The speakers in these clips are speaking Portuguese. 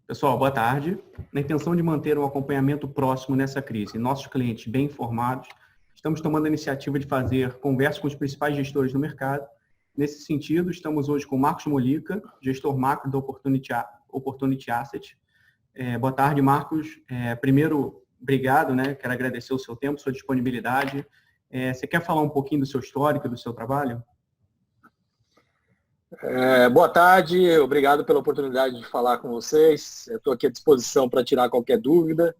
Pessoal, boa tarde. Na intenção de manter um acompanhamento próximo nessa crise e nossos clientes bem informados, estamos tomando a iniciativa de fazer conversas com os principais gestores do mercado. Nesse sentido, estamos hoje com Marcos Molica, gestor macro da Opportunity Asset. Boa tarde, Marcos. Primeiro, obrigado, Quero agradecer o seu tempo, sua disponibilidade. Você quer falar um pouquinho do seu histórico, do seu trabalho? Boa tarde, obrigado pela oportunidade de falar com vocês. Estou aqui à disposição para tirar qualquer dúvida.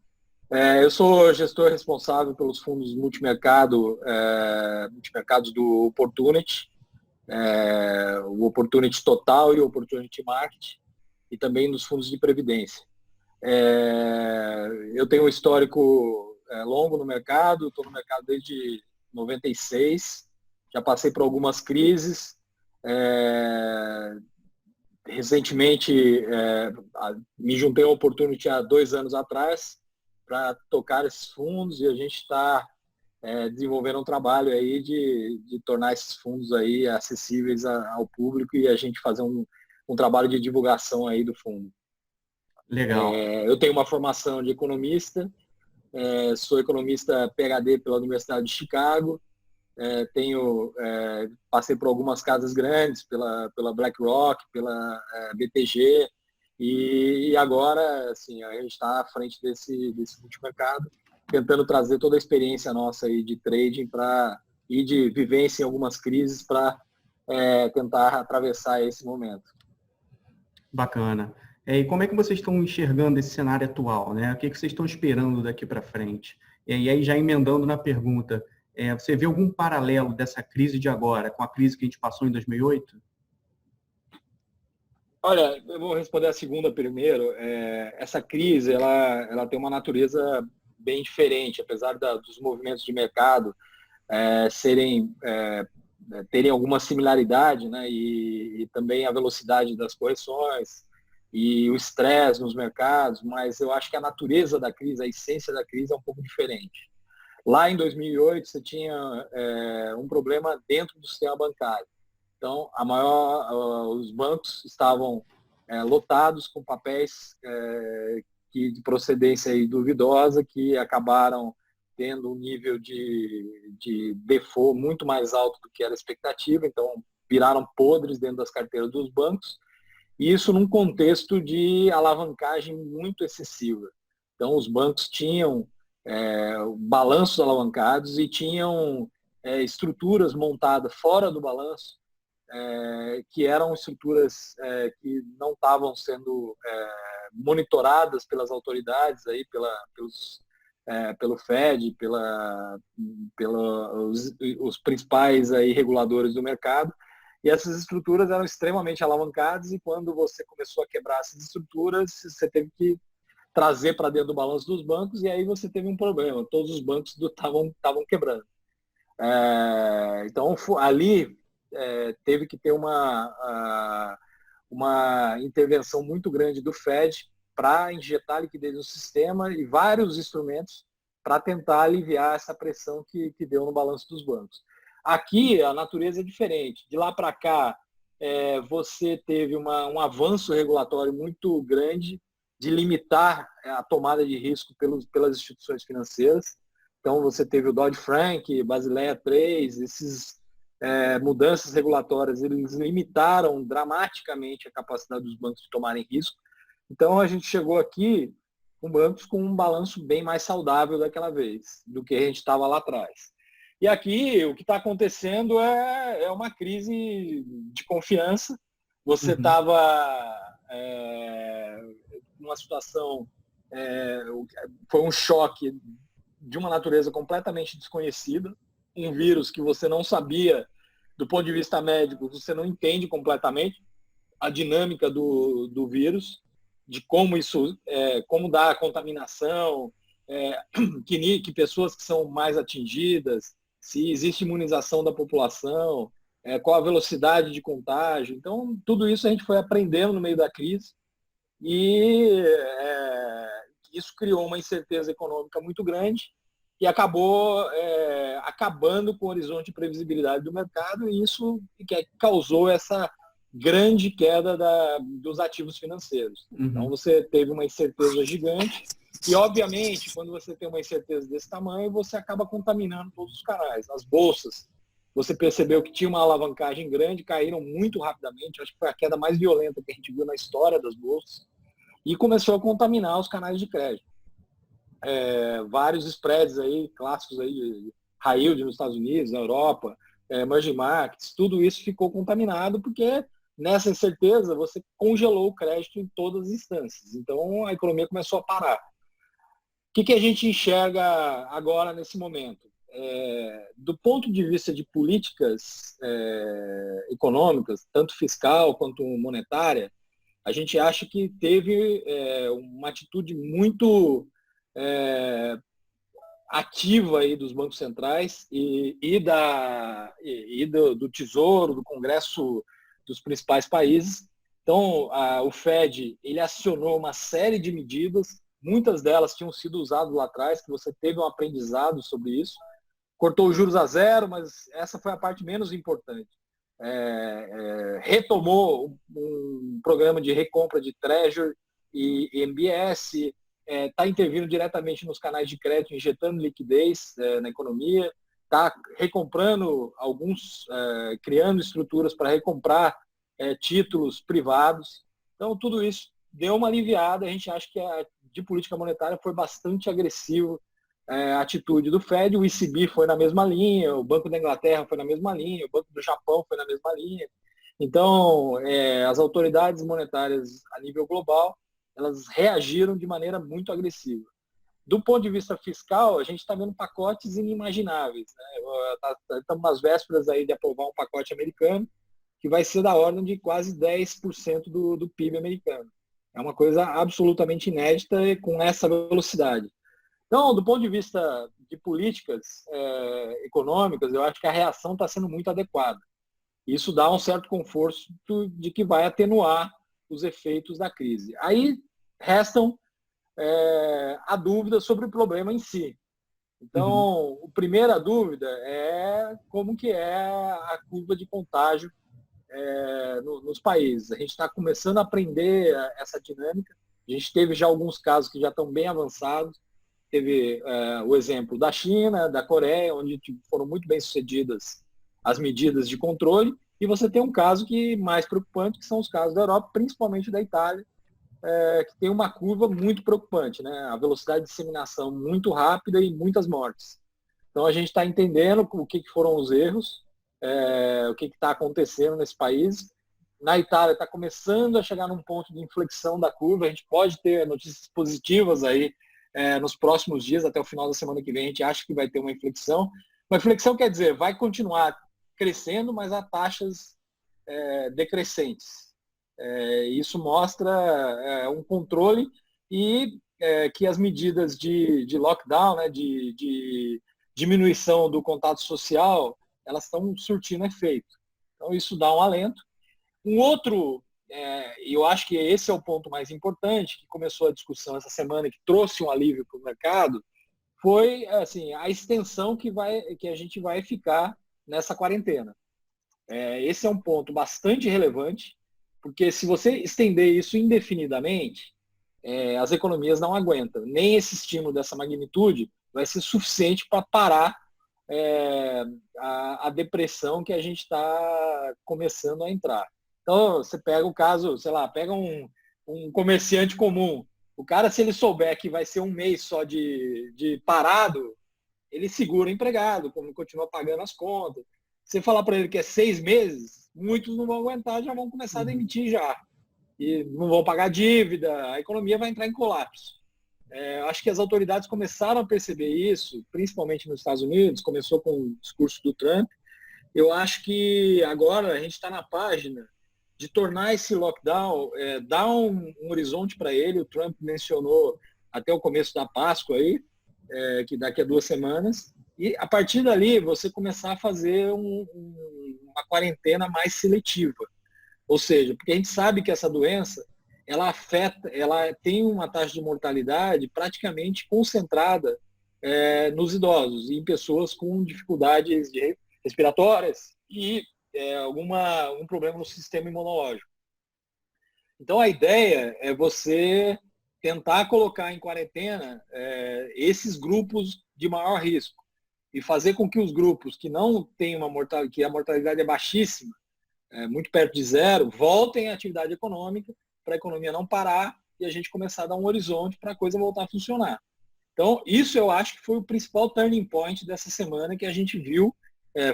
Eu sou gestor responsável pelos fundos multimercados do Opportunity, o Opportunity Total e o Opportunity Market, e também dos fundos de previdência. Eu tenho um histórico longo no mercado, estou no mercado desde 96, já passei por algumas crises. Recentemente me juntei ao Opportunity há 2 anos atrás para tocar esses fundos, e a gente está desenvolvendo um trabalho aí de tornar esses fundos aí acessíveis ao público e a gente fazer um trabalho de divulgação aí do fundo. Legal. Eu tenho uma formação de economista, sou economista PhD pela Universidade de Chicago. Passei por algumas casas grandes, pela BlackRock, pela BTG, e agora assim, a gente está à frente desse multimercado, tentando trazer toda a experiência nossa aí de trading e de vivência em algumas crises para tentar atravessar esse momento. Bacana. E como é que vocês estão enxergando esse cenário atual? O que vocês estão esperando daqui para frente? E aí, já emendando na pergunta, você vê algum paralelo dessa crise de agora com a crise que a gente passou em 2008? Olha, eu vou responder a segunda primeiro. Essa crise ela tem uma natureza bem diferente, apesar dos movimentos de mercado terem alguma similaridade, e também a velocidade das correções e o estresse nos mercados, mas eu acho que a natureza da crise, a essência da crise é um pouco diferente. Lá em 2008, você tinha um problema dentro do sistema bancário. Então, os bancos estavam lotados com papéis de procedência aí duvidosa, que acabaram tendo um nível de default muito mais alto do que era a expectativa, então viraram podres dentro das carteiras dos bancos, e isso num contexto de alavancagem muito excessiva. Então, os bancos tinham balanços alavancados e tinham estruturas montadas fora do balanço, que eram estruturas que não estavam sendo monitoradas pelas autoridades, aí, pelo Fed, os principais aí, reguladores do mercado. E essas estruturas eram extremamente alavancadas, e quando você começou a quebrar essas estruturas, você teve que trazer para dentro do balanço dos bancos, e aí você teve um problema. Todos os bancos estavam quebrando. Então, ali teve que ter uma intervenção muito grande do Fed para injetar liquidez no sistema e vários instrumentos para tentar aliviar essa pressão que deu no balanço dos bancos. Aqui, a natureza é diferente. De lá para cá, você teve um avanço regulatório muito grande de limitar a tomada de risco pelas instituições financeiras. Então, você teve o Dodd-Frank, Basileia III, esses mudanças regulatórias, eles limitaram dramaticamente a capacidade dos bancos de tomarem risco. Então, a gente chegou aqui com bancos com um balanço bem mais saudável daquela vez, do que a gente estava lá atrás. E aqui, o que está acontecendo é uma crise de confiança. Você estava numa situação, foi um choque de uma natureza completamente desconhecida, um vírus que você não sabia, do ponto de vista médico, você não entende completamente a dinâmica do vírus, de como como dá a contaminação, que pessoas que são mais atingidas, se existe imunização da população, qual a velocidade de contágio. Então, tudo isso a gente foi aprendendo no meio da crise, e isso criou uma incerteza econômica muito grande e acabou acabando com o horizonte de previsibilidade do mercado, e isso que causou essa grande queda dos ativos financeiros. Então você teve uma incerteza gigante e, obviamente, quando você tem uma incerteza desse tamanho, você acaba contaminando todos os canais. As bolsas, você percebeu que tinha uma alavancagem grande, caíram muito rapidamente, acho que foi a queda mais violenta que a gente viu na história das bolsas, e começou a contaminar os canais de crédito. Vários spreads aí, clássicos aí, high yield nos Estados Unidos, na Europa, emerging markets, tudo isso ficou contaminado porque nessa incerteza você congelou o crédito em todas as instâncias. Então a economia começou a parar. O que a gente enxerga agora nesse momento? Do ponto de vista de políticas econômicas, tanto fiscal quanto monetária, a gente acha que teve uma atitude muito ativa aí dos bancos centrais e do Tesouro, do Congresso dos principais países. Então, o Fed ele acionou uma série de medidas, muitas delas tinham sido usadas lá atrás, que você teve um aprendizado sobre isso. Cortou os juros a zero, mas essa foi a parte menos importante. Retomou um programa de recompra de Treasury e MBS, está intervindo diretamente nos canais de crédito, injetando liquidez na economia, está recomprando criando estruturas para recomprar títulos privados. Então, tudo isso deu uma aliviada. A gente acha que de política monetária foi bastante agressivo a atitude do Fed. O ECB foi na mesma linha, o Banco da Inglaterra foi na mesma linha, o Banco do Japão foi na mesma linha. Então, as autoridades monetárias a nível global, elas reagiram de maneira muito agressiva. Do ponto de vista fiscal, a gente está vendo pacotes inimagináveis, né? Estamos nas vésperas aí de aprovar um pacote americano que vai ser da ordem de quase 10% do PIB americano. É uma coisa absolutamente inédita e com essa velocidade. Então, do ponto de vista de políticas econômicas, eu acho que a reação está sendo muito adequada. Isso dá um certo conforto de que vai atenuar os efeitos da crise. Aí restam a dúvida sobre o problema em si. Então, a primeira dúvida é como que é a curva de contágio nos países. A gente está começando a aprender essa dinâmica. A gente teve já alguns casos que já estão bem avançados. Teve o exemplo da China, da Coreia, onde foram muito bem sucedidas as medidas de controle. E você tem um caso mais preocupante, que são os casos da Europa, principalmente da Itália, que tem uma curva muito preocupante, né? A velocidade de disseminação muito rápida e muitas mortes. Então a gente está entendendo o que foram os erros, o que está acontecendo nesse país. Na Itália está começando a chegar num ponto de inflexão da curva. A gente pode ter notícias positivas aí nos próximos dias, até o final da semana que vem. A gente acha que vai ter uma inflexão. Uma inflexão quer dizer, vai continuar crescendo, mas a taxas decrescentes. Isso mostra um controle e que as medidas de lockdown, né, de diminuição do contato social, elas estão surtindo efeito. Então, isso dá um alento. Um outro, e eu acho que esse é o ponto mais importante, que começou a discussão essa semana, que trouxe um alívio para o mercado, foi assim, a extensão que a gente vai ficar nessa quarentena. Esse é um ponto bastante relevante, porque se você estender isso indefinidamente, as economias não aguentam. Nem esse estímulo dessa magnitude vai ser suficiente para parar a depressão que a gente está começando a entrar. Então, você pega o caso, sei lá, pega um comerciante comum. O cara, se ele souber que vai ser um mês só de parado, ele segura o empregado, como continua pagando as contas. Você falar para ele que é 6 meses, muitos não vão aguentar, já vão começar a demitir já. E não vão pagar dívida, a economia vai entrar em colapso. Acho que as autoridades começaram a perceber isso, principalmente nos Estados Unidos, começou com o discurso do Trump. Eu acho que agora a gente está na página de tornar esse lockdown, dar um horizonte para ele. O Trump mencionou até o começo da Páscoa aí, que daqui a 2 semanas, e a partir dali você começar a fazer uma quarentena mais seletiva. Ou seja, porque a gente sabe que essa doença, ela tem uma taxa de mortalidade praticamente concentrada nos idosos e em pessoas com dificuldades respiratórias e algum problema no sistema imunológico. Então, a ideia é você tentar colocar em quarentena esses grupos de maior risco e fazer com que os grupos que não têm que a mortalidade é baixíssima, muito perto de zero, voltem à atividade econômica, para a economia não parar e a gente começar a dar um horizonte para a coisa voltar a funcionar. Então, isso eu acho que foi o principal turning point dessa semana que a gente viu,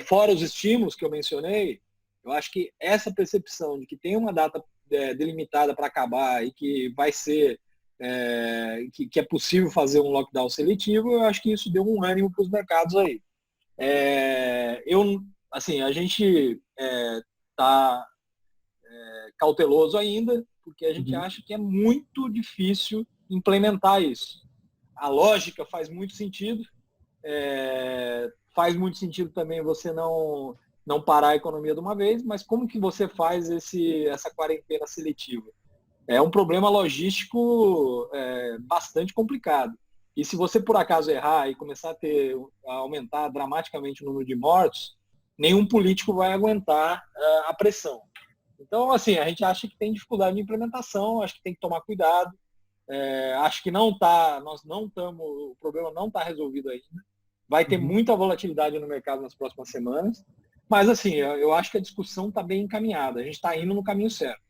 fora os estímulos que eu mencionei. Eu acho que essa percepção de que tem uma data delimitada para acabar e que vai ser, que é possível fazer um lockdown seletivo, eu acho que isso deu um ânimo para os mercados aí. A gente está cauteloso ainda, porque a gente acha que é muito difícil implementar isso. A lógica faz muito sentido, faz muito sentido também você não parar a economia de uma vez, mas como que você faz essa quarentena seletiva? É um problema logístico bastante complicado. E se você por acaso errar e começar a aumentar dramaticamente o número de mortos, nenhum político vai aguentar a pressão. Então, assim, a gente acha que tem dificuldade de implementação, acho que tem que tomar cuidado. Acho que o problema não está resolvido ainda. Vai ter muita volatilidade no mercado nas próximas semanas. Mas, assim, eu acho que a discussão está bem encaminhada. A gente está indo no caminho certo.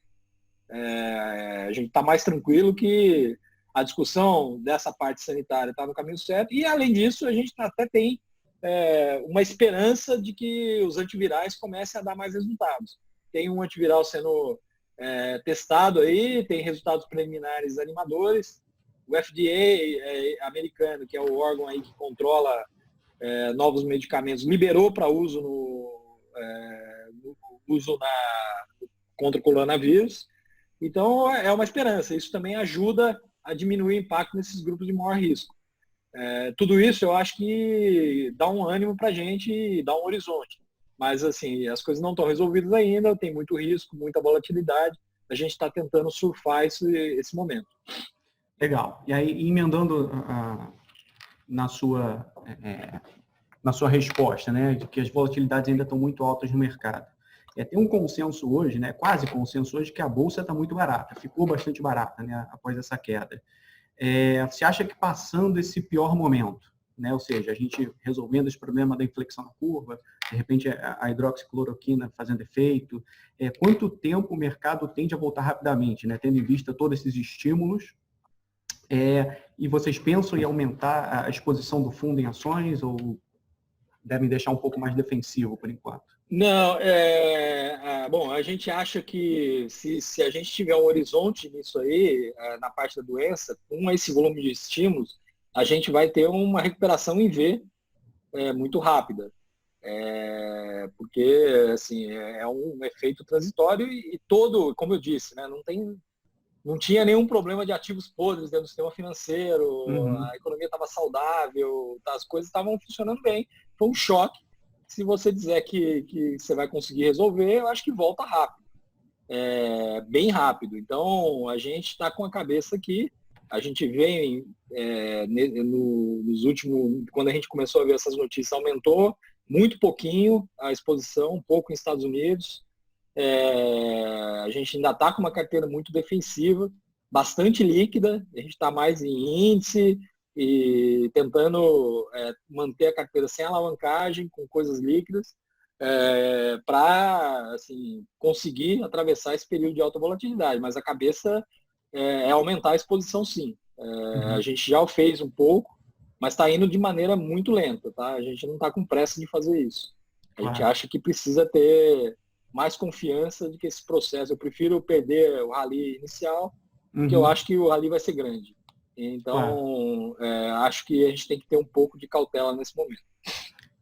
A gente está mais tranquilo que a discussão dessa parte sanitária está no caminho certo. E, além disso, a gente até tem uma esperança de que os antivirais comecem a dar mais resultados. Tem um antiviral sendo testado aí, tem resultados preliminares animadores. O FDA americano, que é o órgão aí que controla novos medicamentos, liberou para uso contra o coronavírus. Então, é uma esperança. Isso também ajuda a diminuir o impacto nesses grupos de maior risco. Tudo isso eu acho que dá um ânimo para a gente e dá um horizonte. Mas, assim, as coisas não estão resolvidas ainda, tem muito risco, muita volatilidade. A gente está tentando surfar esse momento. Legal. E aí, emendando na sua resposta, né, de que as volatilidades ainda estão muito altas no mercado. Tem um consenso hoje, né, quase consenso hoje, que a Bolsa está muito barata, ficou bastante barata, né, após essa queda. Você acha que passando esse pior momento, né, ou seja, a gente resolvendo esse problema da inflexão na curva, de repente a hidroxicloroquina fazendo efeito, quanto tempo o mercado tende a voltar rapidamente, né, tendo em vista todos esses estímulos? E vocês pensam em aumentar a exposição do fundo em ações ou devem deixar um pouco mais defensivo por enquanto? Não, bom, a gente acha que se a gente tiver um horizonte nisso aí, na parte da doença, com esse volume de estímulos, a gente vai ter uma recuperação em V muito rápida. Porque, assim, é um efeito transitório e todo, como eu disse, né, não tinha nenhum problema de ativos podres dentro do sistema financeiro, a economia estava saudável, as coisas estavam funcionando bem. Foi um choque. Se você dizer que você vai conseguir resolver, eu acho que volta rápido. Bem rápido. Então, a gente está com a cabeça aqui. A gente vem, nos últimos, quando a gente começou a ver essas notícias, aumentou muito pouquinho a exposição, um pouco nos Estados Unidos. A gente ainda está com uma carteira muito defensiva, bastante líquida. A gente está mais em índice e tentando manter a carteira sem alavancagem, com coisas líquidas, para assim, conseguir atravessar esse período de alta volatilidade. Mas a cabeça é aumentar a exposição, sim. A gente já o fez um pouco, mas está indo de maneira muito lenta. Tá? A gente não está com pressa de fazer isso. A gente acha que precisa ter mais confiança de que esse processo. Eu prefiro perder o rally inicial, porque eu acho que o rally vai ser grande. Então, acho que a gente tem que ter um pouco de cautela nesse momento.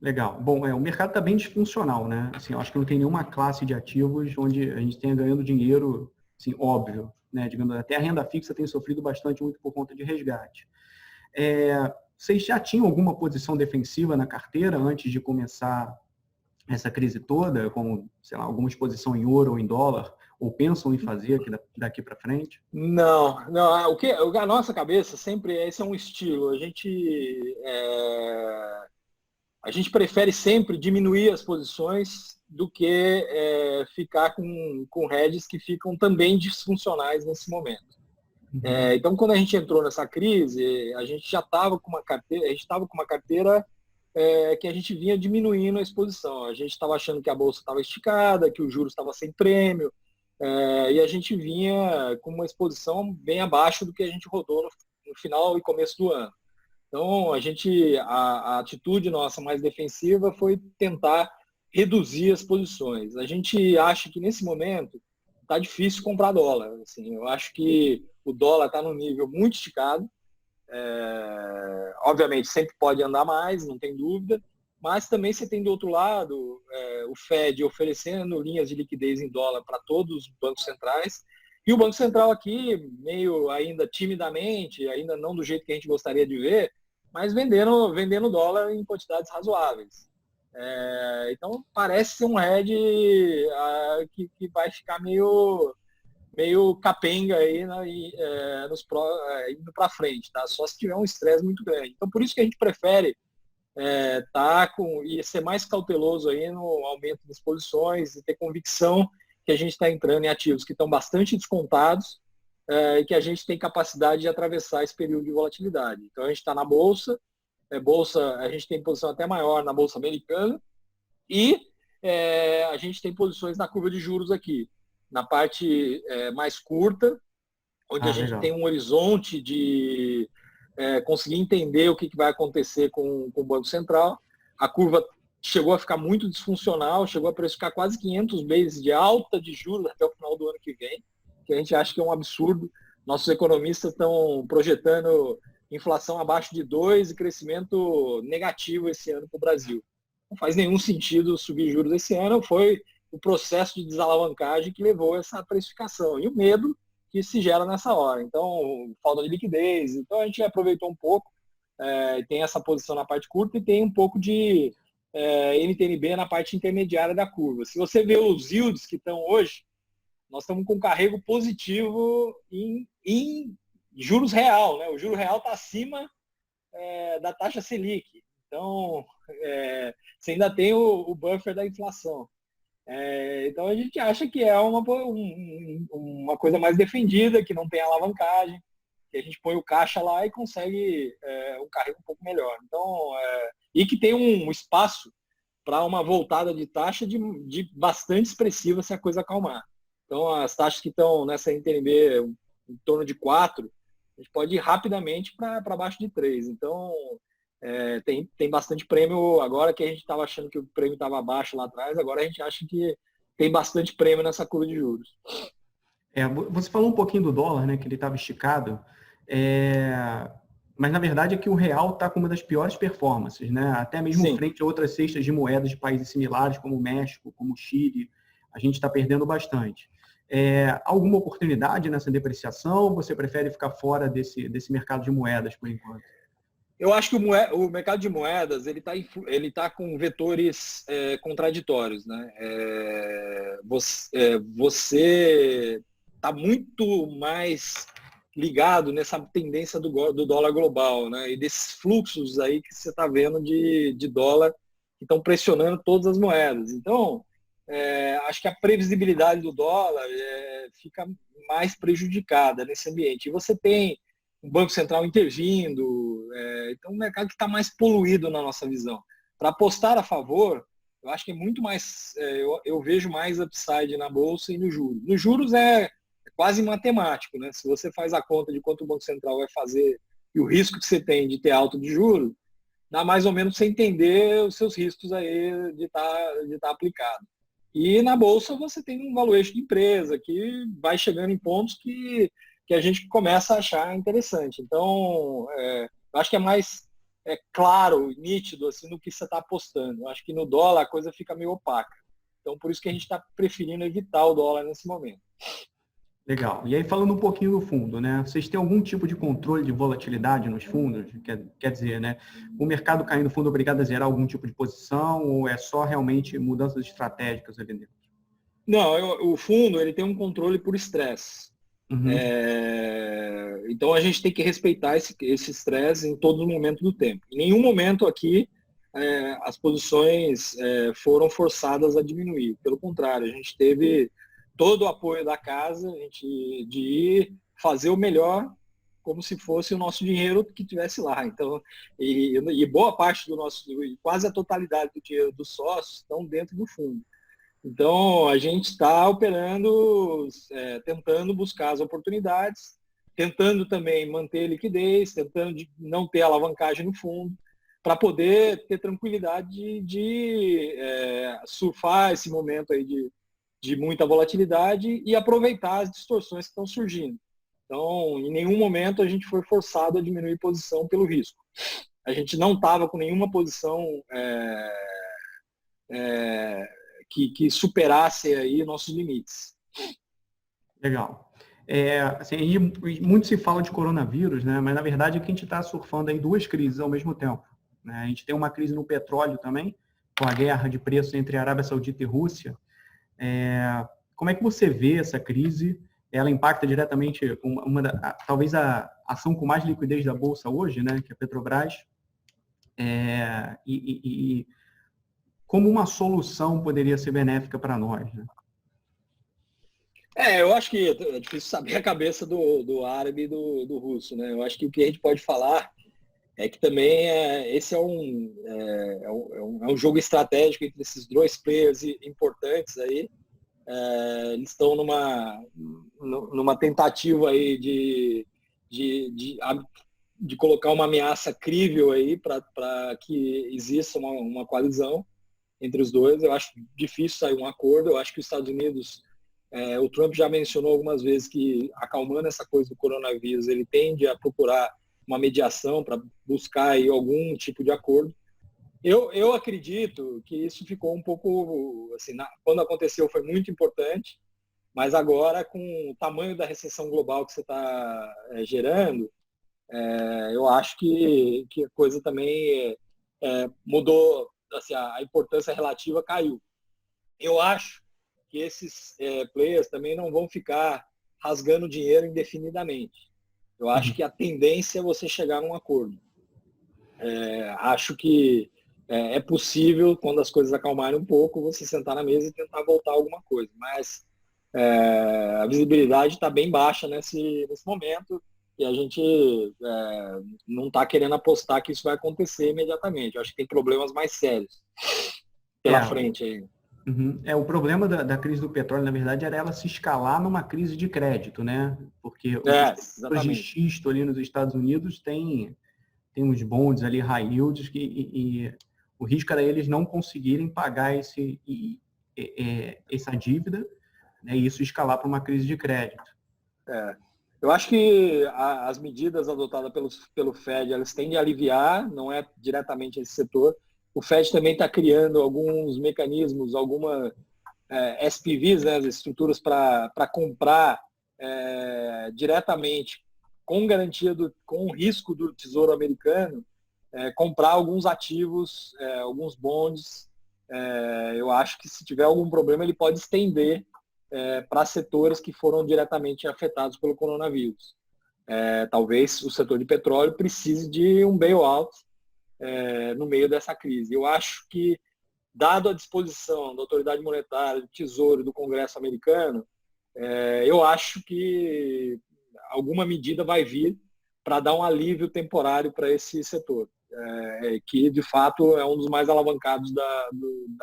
Legal. Bom, o mercado está bem disfuncional, né? Assim, eu acho que não tem nenhuma classe de ativos onde a gente tenha ganhando dinheiro, assim, óbvio, né? Digamos, até a renda fixa tem sofrido bastante muito por conta de resgate. Vocês já tinham alguma posição defensiva na carteira antes de começar essa crise toda, como, sei lá, alguma exposição em ouro ou em dólar? Ou pensam em fazer daqui para frente? Não. A nossa cabeça sempre, esse é um estilo. A gente a gente prefere sempre diminuir as posições do que ficar com hedges que ficam também disfuncionais nesse momento. Então, quando a gente entrou nessa crise, a gente já estava com uma carteira, que a gente vinha diminuindo a exposição. A gente estava achando que a bolsa estava esticada, que o juros estava sem prêmio, e a gente vinha com uma exposição bem abaixo do que a gente rodou no final e começo do ano. Então, a atitude nossa mais defensiva foi tentar reduzir as posições. A gente acha que nesse momento está difícil comprar dólar. Assim, eu acho que o dólar está num nível muito esticado. Obviamente, sempre pode andar mais, não tem dúvida, mas também você tem do outro lado o Fed oferecendo linhas de liquidez em dólar para todos os bancos centrais, e o Banco Central aqui, meio ainda timidamente, ainda não do jeito que a gente gostaria de ver, mas vendendo dólar em quantidades razoáveis. Então, parece ser um hedge que vai ficar meio capenga aí, indo para frente, tá? Só se tiver um estresse muito grande. Então, por isso que a gente prefere e ser mais cauteloso aí no aumento das posições e ter convicção que a gente está entrando em ativos que estão bastante descontados e que a gente tem capacidade de atravessar esse período de volatilidade. Então, a gente está na bolsa, a gente tem posição até maior na bolsa americana e a gente tem posições na curva de juros aqui, na parte mais curta, onde a gente legal. tem um horizonte de conseguir entender o que vai acontecer com o Banco Central. A curva chegou a ficar muito disfuncional, chegou a precificar quase 500 meses de alta de juros até o final do ano que vem, que a gente acha que é um absurdo. Nossos economistas estão projetando inflação abaixo de 2% e crescimento negativo esse ano para o Brasil. Não faz nenhum sentido subir juros esse ano, foi o processo de desalavancagem que levou a essa precificação e o medo que se gera nessa hora. Então, falta de liquidez. Então, a gente aproveitou um pouco, tem essa posição na parte curta e tem um pouco de NTNB na parte intermediária da curva. Se você vê os yields que estão hoje, nós estamos com carrego positivo em juros real, né? O juro real está acima da taxa Selic. Então, você ainda tem o buffer da inflação. Então, a gente acha que é uma coisa mais defendida, que não tem alavancagem, que a gente põe o caixa lá e consegue um carrego um pouco melhor. Então, e que tem um espaço para uma voltada de taxa de bastante expressiva se a coisa acalmar. Então, as taxas que estão nessa NTNB em torno de 4, a gente pode ir rapidamente para baixo de 3. Então, tem bastante prêmio agora, que a gente estava achando que o prêmio estava baixo lá atrás, agora a gente acha que tem bastante prêmio nessa curva de juros. Você falou um pouquinho do dólar, né, que ele estava esticado, mas na verdade é que o real está com uma das piores performances, né? Até mesmo Sim. Frente a outras cestas de moedas de países similares, como o México, como o Chile, a gente está perdendo bastante. Alguma oportunidade nessa depreciação ou você prefere ficar fora desse mercado de moedas por enquanto? Eu acho que o mercado de moedas ele tá com vetores contraditórios, né? Você está muito mais ligado nessa tendência do dólar global, né? E desses fluxos aí que você está vendo de dólar que estão pressionando todas as moedas. Então, acho que a previsibilidade do dólar fica mais prejudicada nesse ambiente. E você tem um Banco Central intervindo, então um mercado que está mais poluído na nossa visão. Para apostar a favor, eu acho que é muito mais, eu vejo mais upside na Bolsa e no juros. Nos juros é quase matemático, né? Se você faz a conta de quanto o Banco Central vai fazer e o risco que você tem de ter alta de juros, dá mais ou menos você entender os seus riscos aí de estar aplicado. E na Bolsa você tem um valuation de empresa que vai chegando em pontos que a gente começa a achar interessante. Então, eu acho que é mais claro, nítido, assim, no que você está apostando. Eu acho que no dólar a coisa fica meio opaca. Então, por isso que a gente está preferindo evitar o dólar nesse momento. Legal. E aí, falando um pouquinho do fundo, né? Vocês têm algum tipo de controle de volatilidade nos fundos? Quer dizer, né? O mercado caindo, o fundo é obrigado a zerar algum tipo de posição ou é só realmente mudanças estratégicas ali dentro? Não, o fundo ele tem um controle por estresse. Uhum. Então a gente tem que respeitar esse estresse em todo momento do tempo. Em nenhum momento aqui as posições foram forçadas a diminuir. Pelo contrário, a gente teve todo o apoio da casa, de ir fazer o melhor como se fosse o nosso dinheiro que tivesse lá. Então, e boa parte do nosso, quase a totalidade do dinheiro dos sócios estão dentro do fundo. Então, a gente está operando, tentando buscar as oportunidades, tentando também manter liquidez, tentando não ter alavancagem no fundo, para poder ter tranquilidade de surfar esse momento aí de muita volatilidade e aproveitar as distorções que estão surgindo. Então, em nenhum momento a gente foi forçado a diminuir posição pelo risco. A gente não estava com nenhuma posição que superasse aí nossos limites. Legal. Assim, muito se fala de coronavírus, né? Mas na verdade aqui a gente está surfando aí duas crises ao mesmo tempo, né? A gente tem uma crise no petróleo também, com a guerra de preços entre Arábia Saudita e Rússia. Como é que você vê essa crise? Ela impacta diretamente talvez a ação com mais liquidez da Bolsa hoje, né? Que é a Petrobras. E como uma solução poderia ser benéfica para nós, né? Eu acho que é difícil saber a cabeça do árabe e do russo, né? Eu acho que o que a gente pode falar é que também esse é um jogo estratégico entre esses dois players importantes aí. Eles estão numa tentativa aí de colocar uma ameaça crível aí para que exista uma coalizão entre os dois. Eu acho difícil sair um acordo. Eu acho que os Estados Unidos, o Trump já mencionou algumas vezes que, acalmando essa coisa do coronavírus, ele tende a procurar uma mediação para buscar aí algum tipo de acordo. Eu acredito que isso ficou um pouco, assim, quando aconteceu foi muito importante, mas agora com o tamanho da recessão global que você está gerando, eu acho que a coisa também mudou, assim, a importância relativa caiu. Eu acho que esses players também não vão ficar rasgando dinheiro indefinidamente. Eu acho que a tendência é você chegar num acordo. Acho que é possível, quando as coisas acalmarem um pouco, você sentar na mesa e tentar voltar alguma coisa. Mas a visibilidade está bem baixa nesse momento e a gente não está querendo apostar que isso vai acontecer imediatamente. Eu acho que tem problemas mais sérios pela frente aí. O problema da crise do petróleo, na verdade, era ela se escalar numa crise de crédito, né? Porque os de xisto ali nos Estados Unidos tem uns bonds ali, high yields, e o risco era eles não conseguirem pagar essa dívida, né, e isso escalar para uma crise de crédito. Eu acho que as medidas adotadas pelo Fed, elas tendem a aliviar, não é diretamente esse setor. O Fed também está criando alguns mecanismos, algumas SPVs, né, as estruturas para comprar diretamente, com garantia, com o risco do Tesouro Americano, comprar alguns ativos, alguns bonds. Eu acho que se tiver algum problema, ele pode estender para setores que foram diretamente afetados pelo coronavírus. Talvez o setor de petróleo precise de um bailout no meio dessa crise. Eu acho que, dado a disposição da autoridade monetária, do Tesouro e do Congresso americano, eu acho que alguma medida vai vir para dar um alívio temporário para esse setor, que de fato é um dos mais alavancados da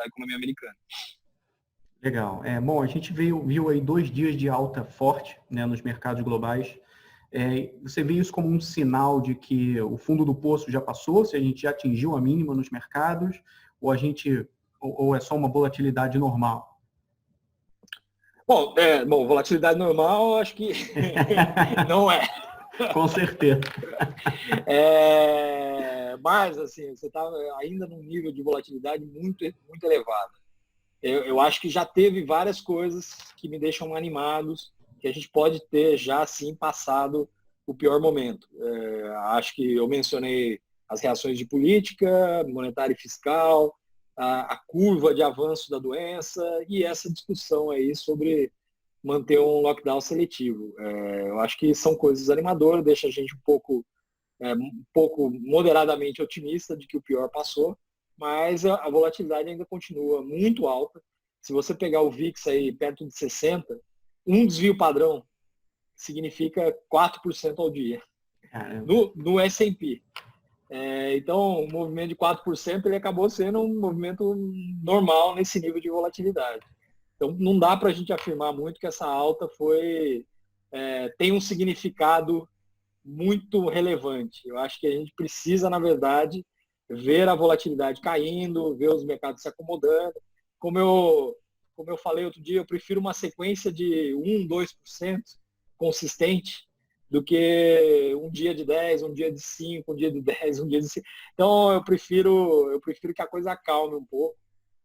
economia americana. Legal. Bom, a gente viu aí 2 dias de alta forte, né, nos mercados globais. Você vê isso como um sinal de que o fundo do poço já passou, se a gente já atingiu a mínima nos mercados, ou é só uma volatilidade normal? Bom, volatilidade normal, acho que não é. Com certeza. Mas, assim, você está ainda num nível de volatilidade muito, muito elevado. Eu acho que já teve várias coisas que me deixam animados, que a gente pode ter já, sim, passado o pior momento. Acho que eu mencionei as reações de política, monetária e fiscal, a curva de avanço da doença e essa discussão aí sobre manter um lockdown seletivo. Eu acho que são coisas animadoras, deixa a gente um pouco moderadamente otimista de que o pior passou, mas a volatilidade ainda continua muito alta. Se você pegar o VIX aí perto de 60, um desvio padrão significa 4% ao dia no S&P. Então, o movimento de 4% ele acabou sendo um movimento normal nesse nível de volatilidade. Então, não dá para a gente afirmar muito que essa alta tem um significado muito relevante. Eu acho que a gente precisa, na verdade, ver a volatilidade caindo, ver os mercados se acomodando. Como eu falei outro dia, eu prefiro uma sequência de 1%, 2% consistente do que um dia de 10, um dia de 5, um dia de 10, um dia de 5. Então, eu prefiro que a coisa acalme um pouco,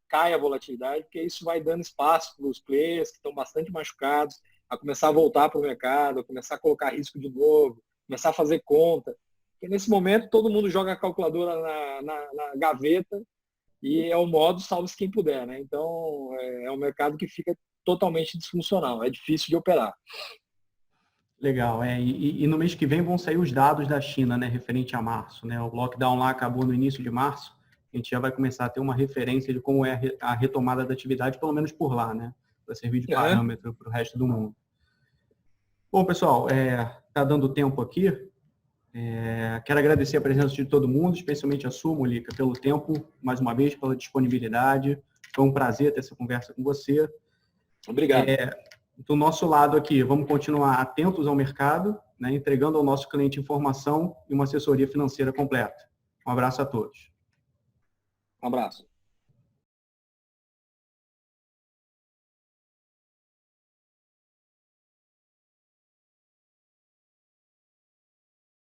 caia a volatilidade, porque isso vai dando espaço para os players que estão bastante machucados a começar a voltar para o mercado, a começar a colocar risco de novo, começar a fazer conta. Porque nesse momento todo mundo joga a calculadora na gaveta e é o modo salve-se quem puder, né? Então é um mercado que fica totalmente disfuncional, é difícil de operar. Legal, e no mês que vem vão sair os dados da China, né, referente a março, né? O lockdown lá acabou no início de março, a gente já vai começar a ter uma referência de como é a retomada da atividade, pelo menos por lá, né? Para servir de parâmetro para o resto do mundo. Bom, pessoal, tá dando tempo aqui. Quero agradecer a presença de todo mundo, especialmente a sua, Molica, pelo tempo, mais uma vez, pela disponibilidade. Foi um prazer ter essa conversa com você. Obrigado. Do nosso lado aqui, vamos continuar atentos ao mercado, né, entregando ao nosso cliente informação e uma assessoria financeira completa. Um abraço a todos. Um abraço.